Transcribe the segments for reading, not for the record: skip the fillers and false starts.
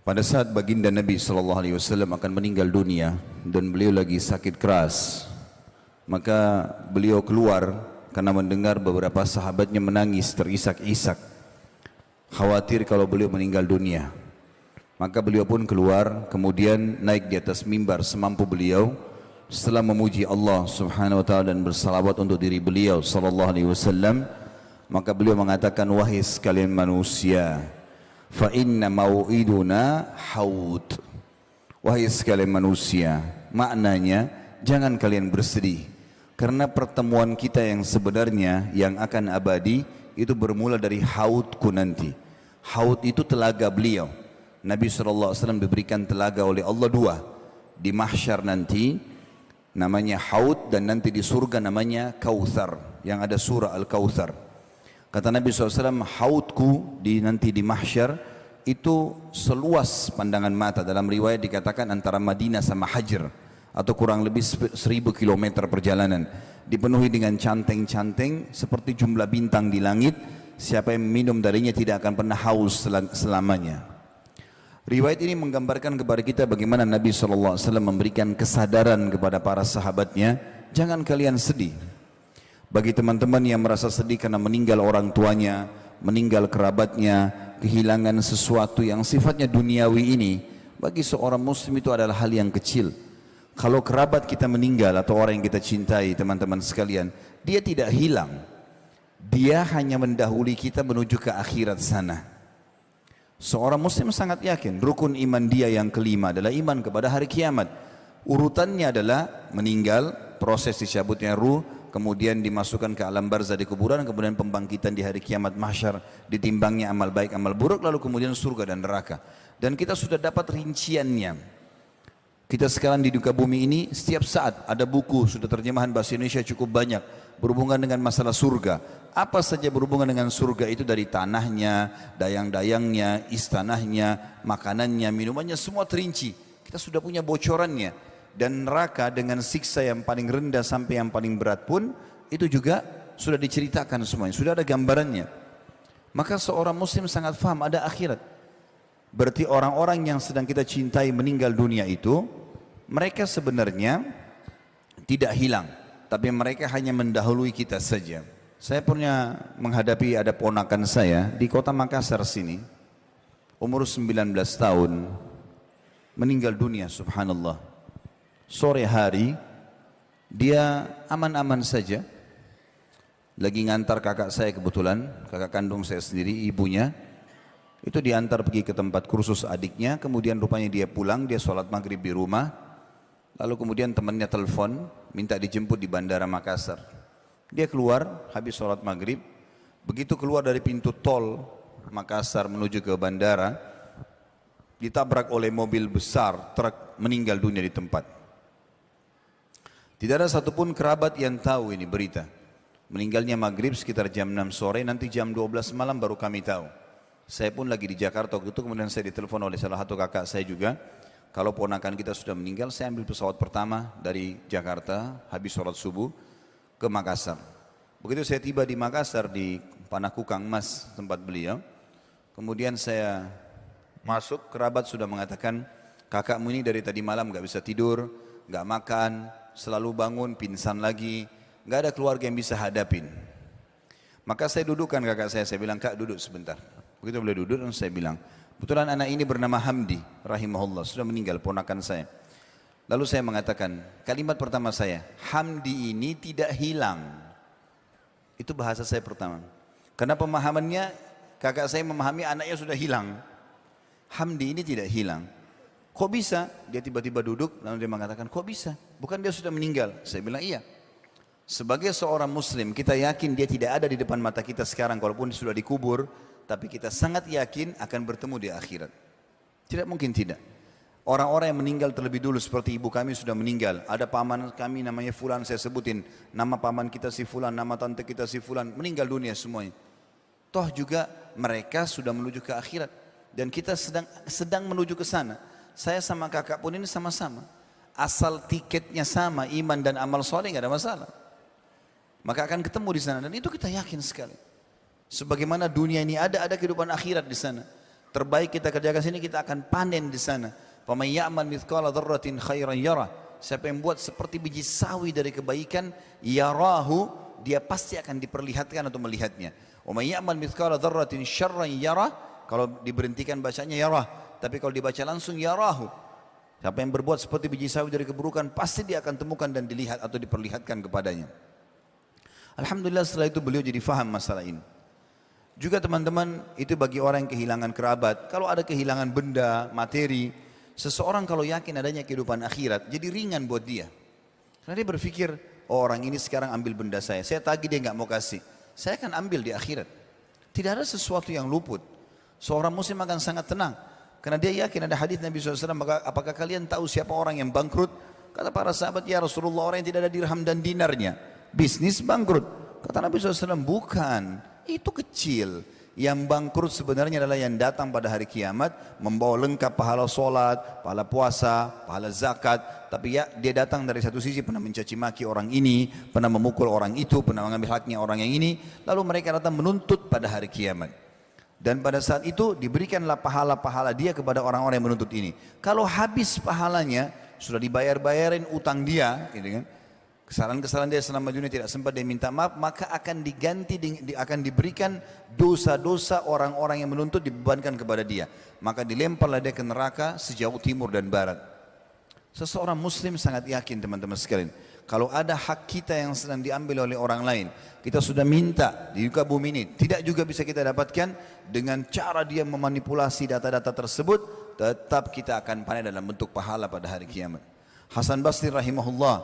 Pada saat baginda Nabi SAW akan meninggal dunia dan beliau lagi sakit keras, maka beliau keluar karena mendengar beberapa sahabatnya menangis terisak-isak, khawatir kalau beliau meninggal dunia. Maka beliau pun keluar, kemudian naik di atas mimbar semampu beliau. Setelah memuji Allah Subhanahu wa taala dan bersalawat untuk diri beliau sallallahu alaihi wasallam, maka beliau mengatakan, wahai sekalian manusia, fa inna mau'iduna haud. Wahai sekalian manusia, maknanya jangan kalian bersedih, karena pertemuan kita yang sebenarnya yang akan abadi itu bermula dari haudku nanti. Haud itu telaga beliau. Nabi SAW diberikan telaga oleh Allah dua, di mahsyar nanti namanya Haud, dan nanti di surga namanya Kautsar, yang ada surah Al-Kautsar. Kata Nabi SAW, haudku nanti di mahsyar itu seluas pandangan mata. Dalam riwayat dikatakan antara Madinah sama Hajar, atau kurang lebih 1000 km perjalanan, dipenuhi dengan canteng-canteng seperti jumlah bintang di langit. Siapa yang minum darinya tidak akan pernah haus selamanya. Riwayat ini menggambarkan kepada kita bagaimana Nabi SAW memberikan kesadaran kepada para sahabatnya, jangan kalian sedih. Bagi teman-teman yang merasa sedih karena meninggal orang tuanya, meninggal kerabatnya, kehilangan sesuatu yang sifatnya duniawi ini, bagi seorang muslim itu adalah hal yang kecil. Kalau kerabat kita meninggal atau orang yang kita cintai, teman-teman sekalian, dia tidak hilang. Dia hanya mendahului kita menuju ke akhirat sana. Seorang muslim sangat yakin rukun iman dia yang kelima adalah iman kepada hari kiamat. Urutannya adalah meninggal, proses dicabutnya ruh, kemudian dimasukkan ke alam barzah di kuburan, kemudian pembangkitan di hari kiamat mahsyar, ditimbangnya amal baik amal buruk, lalu kemudian surga dan neraka. Dan kita sudah dapat rinciannya. Kita sekarang di duka bumi ini setiap saat ada buku sudah terjemahan bahasa Indonesia cukup banyak berhubungan dengan masalah surga. Apa saja berhubungan dengan surga itu, dari tanahnya, dayang-dayangnya, istanahnya, makanannya, minumannya, semua terinci. Kita sudah punya bocorannya. Dan neraka dengan siksa yang paling rendah sampai yang paling berat pun itu juga sudah diceritakan semuanya, sudah ada gambarannya. Maka seorang muslim sangat faham ada akhirat. Berarti orang-orang yang sedang kita cintai meninggal dunia itu, mereka sebenarnya tidak hilang, tapi mereka hanya mendahului kita saja. Saya pernah menghadapi ada ponakan saya di kota Makassar sini, umur 19 tahun, meninggal dunia, subhanallah. Sore hari, dia aman-aman saja, lagi ngantar kakak saya kebetulan, kakak kandung saya sendiri, ibunya, itu diantar pergi ke tempat kursus adiknya, kemudian rupanya dia pulang, dia sholat maghrib di rumah, lalu kemudian temannya telepon, minta dijemput di bandara Makassar. Dia keluar, habis sholat maghrib, begitu keluar dari pintu tol Makassar menuju ke bandara, ditabrak oleh mobil besar, truk, meninggal dunia di tempat. Tidak ada satupun kerabat yang tahu ini berita. Meninggalnya maghrib sekitar jam 6 sore, nanti jam 12 malam baru kami tahu. Saya pun lagi di Jakarta waktu itu, kemudian saya ditelepon oleh salah satu kakak saya juga. Kalau ponakan kita sudah meninggal, saya ambil pesawat pertama dari Jakarta, habis sholat subuh, ke Makassar. Begitu saya tiba di Makassar, di Panakukang Mas, tempat beliau, kemudian saya masuk, kerabat sudah mengatakan, kakakmu ini dari tadi malam gak bisa tidur, gak makan, selalu bangun, pingsan lagi, gak ada keluarga yang bisa hadapin. Maka saya dudukkan kakak saya bilang, kak duduk sebentar. Begitu beliau duduk, dan saya bilang, kebetulan anak ini bernama Hamdi, rahimahullah, sudah meninggal, ponakan saya. Lalu saya mengatakan, kalimat pertama saya, Hamdi ini tidak hilang. Itu bahasa saya pertama. Karena pemahamannya, kakak saya memahami anaknya sudah hilang. Hamdi ini tidak hilang. Kok bisa? Dia tiba-tiba duduk, lalu dia mengatakan, kok bisa? Bukan dia sudah meninggal? Saya bilang, iya. Sebagai seorang muslim, kita yakin dia tidak ada di depan mata kita sekarang, walaupun sudah dikubur, tapi kita sangat yakin akan bertemu di akhirat. Tidak mungkin tidak. Orang-orang yang meninggal terlebih dulu, seperti ibu kami sudah meninggal. Ada paman kami namanya Fulan, saya sebutin. Nama paman kita si Fulan, nama tante kita si Fulan, meninggal dunia semuanya. Toh juga mereka sudah menuju ke akhirat. Dan kita sedang menuju ke sana. Saya sama kakak pun ini sama-sama. Asal tiketnya sama, iman dan amal soleh nggak ada masalah. Maka akan ketemu di sana, dan itu kita yakin sekali. Sebagaimana dunia ini ada kehidupan akhirat di sana. terbaik kita kerjakan sini, kita akan panen di sana. Faman ya'mal mithqala dzarratin khairan yarah. Siapa yang buat seperti biji sawi dari kebaikan, yarahu, dia pasti akan diperlihatkan atau melihatnya. Wa may ya'mal mithqala dzarratin syarran yarah. Kalau diberhentikan bacanya yarah, tapi kalau dibaca langsung yarahu. Siapa yang berbuat seperti biji sawi dari keburukan, pasti dia akan temukan dan dilihat atau diperlihatkan kepadanya. Alhamdulillah setelah itu beliau jadi faham masalah ini. Juga teman-teman, itu bagi orang yang kehilangan kerabat. Kalau ada kehilangan benda, materi, seseorang kalau yakin adanya kehidupan akhirat, jadi ringan buat dia. Karena dia berpikir, oh orang ini sekarang ambil benda saya tagih dia nggak mau kasih, saya akan ambil di akhirat. Tidak ada sesuatu yang luput. Seorang muslim akan sangat tenang. Karena dia yakin ada hadis Nabi SAW, apakah kalian tahu siapa orang yang bangkrut? Kata para sahabat, ya Rasulullah, orang yang tidak ada dirham dan dinarnya. Bisnis bangkrut. Kata Nabi SAW, bukan. Itu kecil. Yang bangkrut sebenarnya adalah yang datang pada hari kiamat, membawa lengkap pahala solat, pahala puasa, pahala zakat. Tapi ya dia datang dari satu sisi pernah mencaci maki orang ini, pernah memukul orang itu, pernah mengambil haknya orang yang ini. Lalu mereka datang menuntut pada hari kiamat. Dan pada saat itu diberikanlah pahala-pahala dia kepada orang-orang yang menuntut ini. Kalau habis pahalanya, sudah dibayar-bayarin utang dia, gitu kan, kesalahan-kesalahan dia selama dunia tidak sempat dia minta maaf, maka akan diganti, akan diberikan dosa-dosa orang-orang yang menuntut dibebankan kepada dia. Maka dilemparlah dia ke neraka sejauh timur dan barat. Seseorang muslim sangat yakin teman-teman sekalian, kalau ada hak kita yang sedang diambil oleh orang lain, kita sudah minta di muka bumi ini, tidak juga bisa kita dapatkan, dengan cara dia memanipulasi data-data tersebut, tetap kita akan panen dalam bentuk pahala pada hari kiamat. Hasan Basri rahimahullah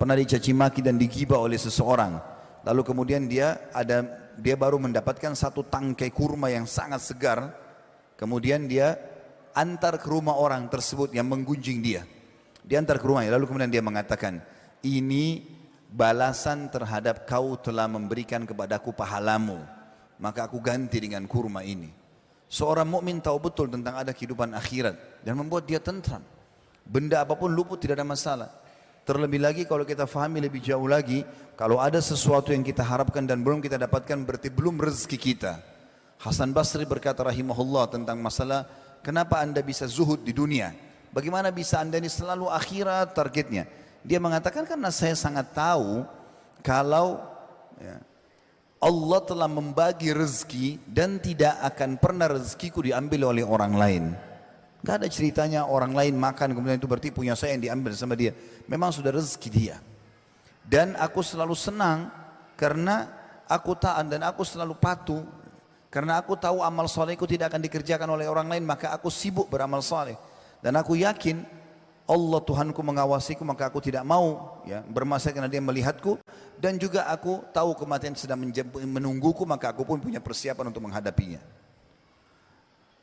pernah dicaci maki dan digibah oleh seseorang, lalu kemudian dia baru mendapatkan satu tangkai kurma yang sangat segar, kemudian dia antar ke rumah orang tersebut yang menggunjing dia. Diantar ke rumahnya, lalu kemudian dia mengatakan, ini balasan terhadap kau telah memberikan kepadaku pahalamu, maka aku ganti dengan kurma ini. Seorang mukmin tahu betul tentang ada kehidupan akhirat dan membuat dia tentram. Benda apapun luput tidak ada masalah. Terlebih lagi kalau kita fahami lebih jauh lagi, kalau ada sesuatu yang kita harapkan dan belum kita dapatkan, berarti belum rezeki kita. Hasan Basri berkata rahimahullah tentang masalah, kenapa anda bisa zuhud di dunia? Bagaimana bisa anda ini selalu akhirat targetnya? Dia mengatakan, karena saya sangat tahu kalau ya, Allah telah membagi rezeki dan tidak akan pernah rezekiku diambil oleh orang lain. Gak ada ceritanya orang lain makan kemudian itu berarti punya saya yang diambil sama dia. Memang sudah rezeki dia. Dan aku selalu senang karena aku taat dan aku selalu patuh. Karena aku tahu amal solehku tidak akan dikerjakan oleh orang lain, maka aku sibuk beramal soleh. Dan aku yakin Allah Tuhanku mengawasiku, maka aku tidak mau ya, bermasalah karena dia melihatku. Dan juga aku tahu kematian sedang menungguku, maka aku pun punya persiapan untuk menghadapinya.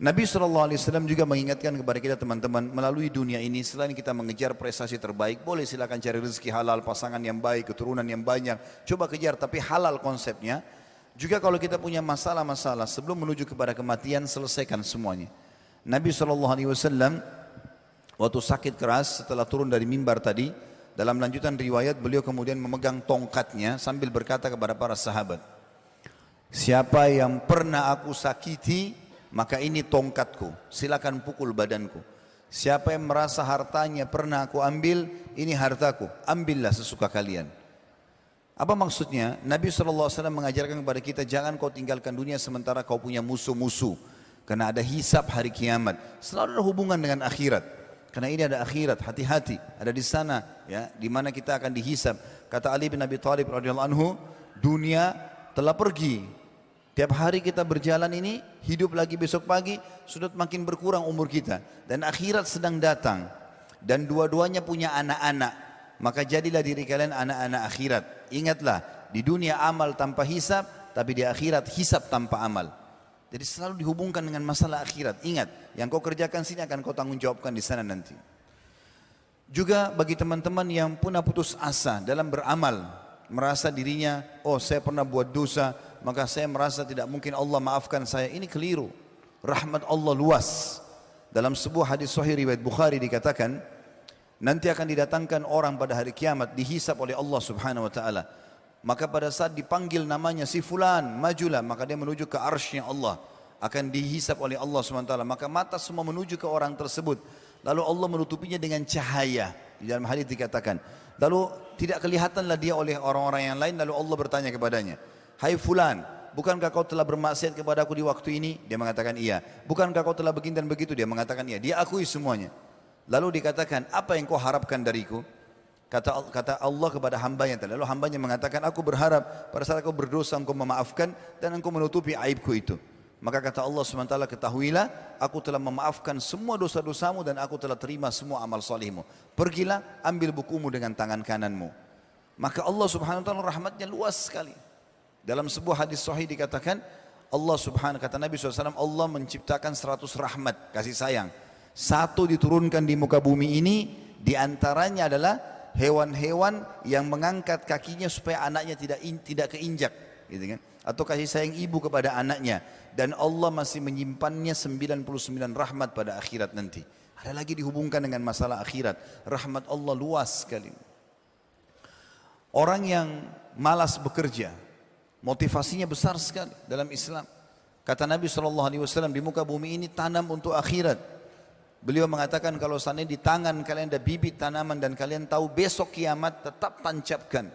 Nabi SAW juga mengingatkan kepada kita teman-teman, melalui dunia ini selain kita mengejar prestasi terbaik, boleh silakan cari rezeki halal, pasangan yang baik, keturunan yang banyak, coba kejar, tapi halal konsepnya. Juga kalau kita punya masalah-masalah sebelum menuju kepada kematian, selesaikan semuanya. Nabi SAW waktu sakit keras setelah turun dari mimbar tadi, dalam lanjutan riwayat beliau kemudian memegang tongkatnya sambil berkata kepada para sahabat, siapa yang pernah aku sakiti, maka ini tongkatku, silakan pukul badanku. Siapa yang merasa hartanya pernah aku ambil, ini hartaku, ambillah sesuka kalian. Apa maksudnya? Nabi SAW mengajarkan kepada kita, jangan kau tinggalkan dunia sementara kau punya musuh-musuh. Karena ada hisab hari kiamat, selalu ada hubungan dengan akhirat. Karena ini ada akhirat, hati-hati, ada di sana, ya, di mana kita akan dihisab. Kata Ali bin Abi Thalib radhiyallahu anhu, dunia telah pergi. Tiap hari kita berjalan ini, hidup lagi besok pagi, sudah makin berkurang umur kita. Dan akhirat sedang datang. Dan dua-duanya punya anak-anak. Maka jadilah diri kalian anak-anak akhirat. Ingatlah, di dunia amal tanpa hisab, tapi di akhirat hisab tanpa amal. Jadi selalu dihubungkan dengan masalah akhirat. Ingat, yang kau kerjakan sini akan kau tanggung jawabkan di sana nanti. Juga bagi teman-teman yang pernah putus asa dalam beramal, merasa dirinya, oh saya pernah buat dosa, maka saya merasa tidak mungkin Allah maafkan saya. Ini keliru. Rahmat Allah luas. Dalam sebuah hadis sahih riwayat Bukhari dikatakan, nanti akan didatangkan orang pada hari kiamat, dihisab oleh Allah Subhanahu wa taala. Maka pada saat dipanggil namanya si fulan, majulah, maka dia menuju ke arsy-Nya Allah. akan dihisap oleh Allah SWT. Maka mata semua menuju ke orang tersebut. Lalu Allah menutupinya dengan cahaya. Di dalam hadis dikatakan. Lalu tidak kelihatanlah dia oleh orang-orang yang lain. Lalu Allah bertanya kepadanya, hai fulan, bukankah kau telah bermaksiat kepada aku di waktu ini? Dia mengatakan iya. Bukankah kau telah begini dan begitu? Dia mengatakan iya. Dia akui semuanya. Lalu dikatakan, apa yang kau harapkan dariku? Kata Allah kepada hambanya. Lalu hambanya mengatakan, aku berharap pada saat kau berdosa engkau memaafkan dan engkau menutupi aibku itu. Maka kata Allah SWT, ketahuilah aku telah memaafkan semua dosa-dosamu dan aku telah terima semua amal salihmu. Pergilah, ambil bukumu dengan tangan kananmu. Maka Allah Subhanahu wa taala rahmatnya luas sekali. Dalam sebuah hadis sahih dikatakan, Allah Subhanahu, kata Nabi SAW, Allah menciptakan 100 rahmat, kasih sayang. Satu diturunkan di muka bumi ini, diantaranya adalah hewan-hewan yang mengangkat kakinya supaya anaknya tidak keinjak, gitu kan? Atau kasih sayang ibu kepada anaknya. Dan Allah masih menyimpannya 99 rahmat pada akhirat nanti. Ada lagi dihubungkan dengan masalah akhirat. Rahmat Allah luas sekali. Orang yang malas bekerja, motivasinya besar sekali dalam Islam. Kata Nabi SAW, di muka bumi ini tanam untuk akhirat. Beliau mengatakan, kalau seandainya di tangan kalian ada bibit tanaman dan kalian tahu besok kiamat, tetap tancapkan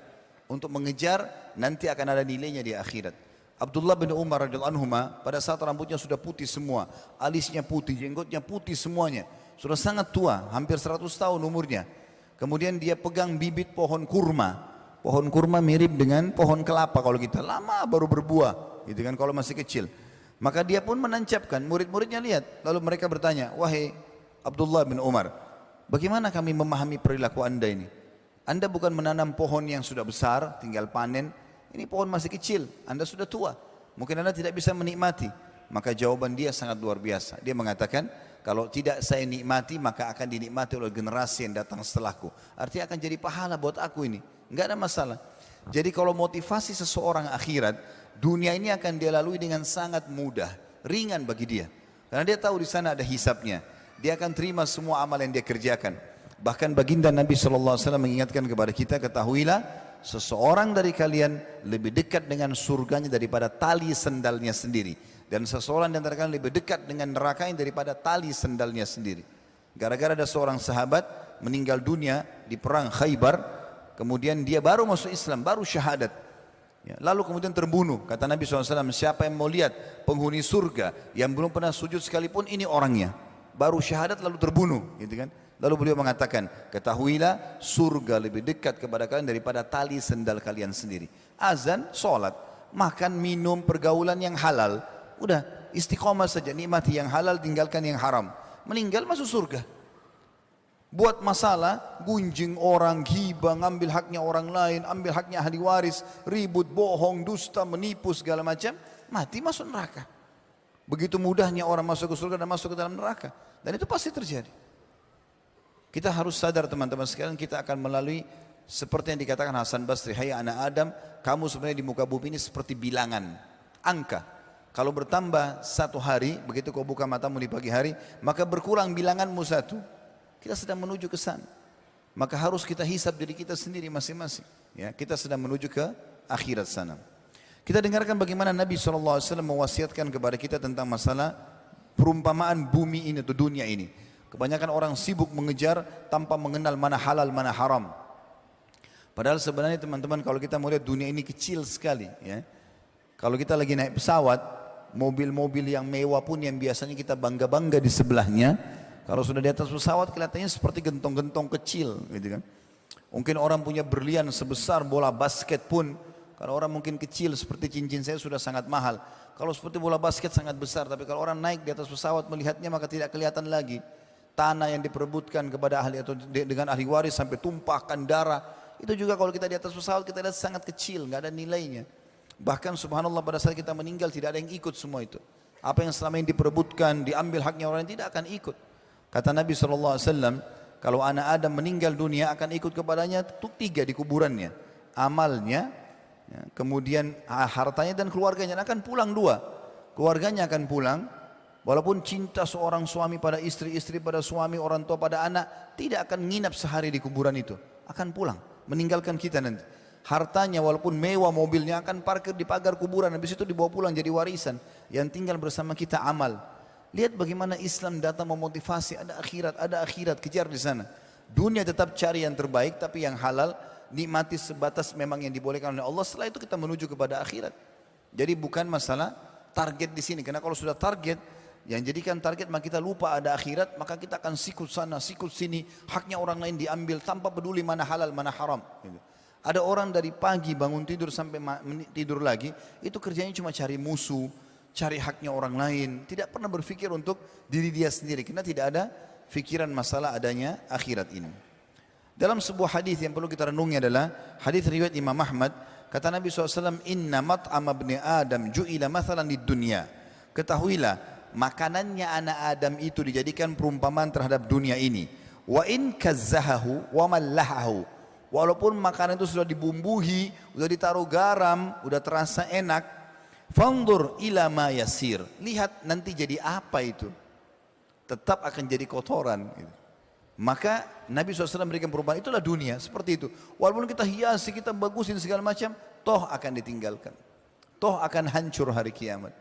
untuk mengejar, nanti akan ada nilainya di akhirat. Abdullah bin Umar radhiyallahu anhu pada saat rambutnya sudah putih semua, alisnya putih, jenggotnya putih semuanya, sudah sangat tua, hampir 100 tahun umurnya. Kemudian dia pegang bibit pohon kurma. Pohon kurma mirip dengan pohon kelapa kalau kita, lama baru berbuah, gitu kan, kalau masih kecil. Maka dia pun menancapkan, murid-muridnya lihat, lalu mereka bertanya, wahai Abdullah bin Umar, bagaimana kami memahami perilaku anda ini? Anda bukan menanam pohon yang sudah besar, tinggal panen. Ini pohon masih kecil, anda sudah tua. Mungkin anda tidak bisa menikmati. Maka jawaban dia sangat luar biasa. Dia mengatakan, kalau tidak saya nikmati, maka akan dinikmati oleh generasi yang datang setelahku. Artinya akan jadi pahala buat aku ini. Enggak ada masalah. Jadi kalau motivasi seseorang akhirat, dunia ini akan dia lalui dengan sangat mudah, ringan bagi dia. Karena dia tahu di sana ada hisapnya. Dia akan terima semua amal yang dia kerjakan. Bahkan baginda Nabi SAW mengingatkan kepada kita, ketahuilah seseorang dari kalian lebih dekat dengan surganya daripada tali sendalnya sendiri. Dan seseorang di antara kalian lebih dekat dengan nerakanya daripada tali sendalnya sendiri. Gara-gara ada seorang sahabat meninggal dunia di perang Khaybar, kemudian dia baru masuk Islam, baru syahadat. Ya, lalu kemudian terbunuh. Kata Nabi SAW, siapa yang mau lihat penghuni surga yang belum pernah sujud sekalipun, ini orangnya. Baru syahadat lalu terbunuh, gitu kan? Lalu beliau mengatakan, ketahuilah surga lebih dekat kepada kalian daripada tali sendal kalian sendiri. Azan, sholat, makan, minum, pergaulan yang halal. Udah, istiqomah saja, nikmati yang halal, tinggalkan yang haram. Meninggal masuk surga. Buat masalah, gunjing orang, ghibah, ngambil haknya orang lain, ambil haknya ahli waris, ribut, bohong, dusta, menipu, segala macam, mati masuk neraka. Begitu mudahnya orang masuk ke surga dan masuk ke dalam neraka. Dan itu pasti terjadi. Kita harus sadar teman-teman sekalian, kita akan melalui seperti yang dikatakan Hasan Basri, hai anak Adam, kamu sebenarnya di muka bumi ini seperti bilangan, angka. Kalau bertambah satu hari, begitu kau buka matamu di pagi hari, maka berkurang bilanganmu satu. Kita sedang menuju ke sana. Maka harus kita hisab diri kita sendiri masing-masing. Ya, kita sedang menuju ke akhirat sana. Kita dengarkan bagaimana Nabi SAW mewasiatkan kepada kita tentang masalah perumpamaan bumi ini atau dunia ini. Kebanyakan orang sibuk mengejar tanpa mengenal mana halal, mana haram. Padahal sebenarnya teman-teman, kalau kita melihat dunia ini kecil sekali. Ya. Kalau kita lagi naik pesawat, mobil-mobil yang mewah pun yang biasanya kita bangga-bangga di sebelahnya, kalau sudah di atas pesawat kelihatannya seperti gentong-gentong kecil, gitu kan. Mungkin orang punya berlian sebesar bola basket pun, kalau orang mungkin kecil seperti cincin saya sudah sangat mahal. Kalau seperti bola basket sangat besar, tapi kalau orang naik di atas pesawat melihatnya maka tidak kelihatan lagi. Tanah yang diperebutkan kepada ahli atau dengan ahli waris sampai tumpahkan darah, itu juga kalau kita di atas pesawat kita lihat sangat kecil, nggak ada nilainya. Bahkan subhanallah pada saat kita meninggal tidak ada yang ikut semua itu. Apa yang selama ini diperebutkan, diambil haknya orang lain tidak akan ikut. Kata Nabi SAW, kalau anak Adam meninggal dunia akan ikut kepadanya tiga di kuburannya. Amalnya, ya, kemudian hartanya dan keluarganya akan pulang dua. Keluarganya akan pulang. Walaupun cinta seorang suami pada istri, istri pada suami, orang tua pada anak, tidak akan nginap sehari di kuburan itu. Akan pulang, meninggalkan kita nanti. Hartanya walaupun mewah mobilnya akan parkir di pagar kuburan, habis itu dibawa pulang jadi warisan. Yang tinggal bersama kita amal. Lihat bagaimana Islam datang memotivasi, ada akhirat, kejar di sana. Dunia tetap cari yang terbaik, tapi yang halal nikmati sebatas memang yang dibolehkan oleh Allah. Setelah itu kita menuju kepada akhirat. Jadi bukan masalah target di sini, karena kalau sudah target, yang jadikan target maka kita lupa ada akhirat, maka kita akan sikut sana, sikut sini, haknya orang lain diambil tanpa peduli mana halal, mana haram. Ada orang dari pagi bangun tidur sampai tidur lagi, itu kerjanya cuma cari musuh, cari haknya orang lain, tidak pernah berpikir untuk diri dia sendiri, karena tidak ada fikiran masalah adanya akhirat ini. Dalam sebuah hadis yang perlu kita renungi adalah hadis riwayat Imam Ahmad, kata Nabi SAW, inna mat'ama ibni Adam ju'ila mathalan di dunia. Ketahuilah, makanannya anak Adam itu dijadikan perumpamaan terhadap dunia ini. Wa in kazzahahu wa mallahahu. Walaupun makanan itu sudah dibumbuhi, sudah ditaruh garam, sudah terasa enak, fanzur ila ma yasir. Lihat nanti jadi apa itu. Tetap akan jadi kotoran. Maka Nabi SAW memberikan perumpamaan, itulah dunia, seperti itu. Walaupun kita hiasi, kita bagusin segala macam, toh akan ditinggalkan. Toh akan hancur hari kiamat.